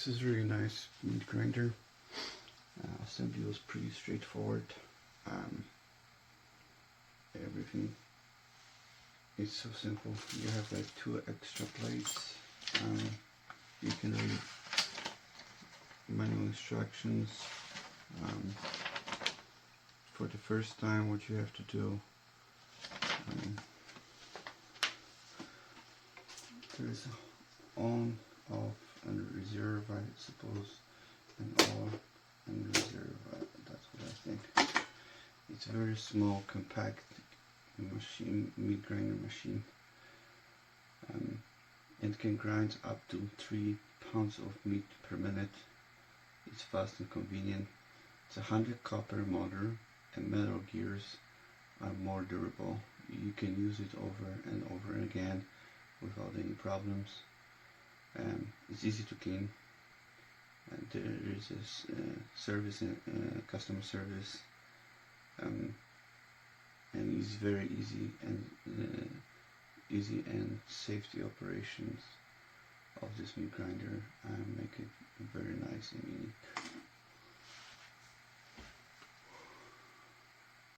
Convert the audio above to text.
This is really nice meat grinder. Assembly was pretty straightforward. Everything is so simple. You have like 2 extra plates. You can read manual instructions. For the first time, what you have to do, there's on, off, and reserve, I suppose, and all, and reserve. That's what I think. It's a very small, compact machine, meat grinder machine. It can grind up to 3 pounds of meat per minute. It's fast and convenient. It's a 100 copper motor, and metal gears are more durable. You can use it over and over again without any problems. It's easy to clean. And there is this service, customer service, and it's very easy and safety operations of this meat grinder make it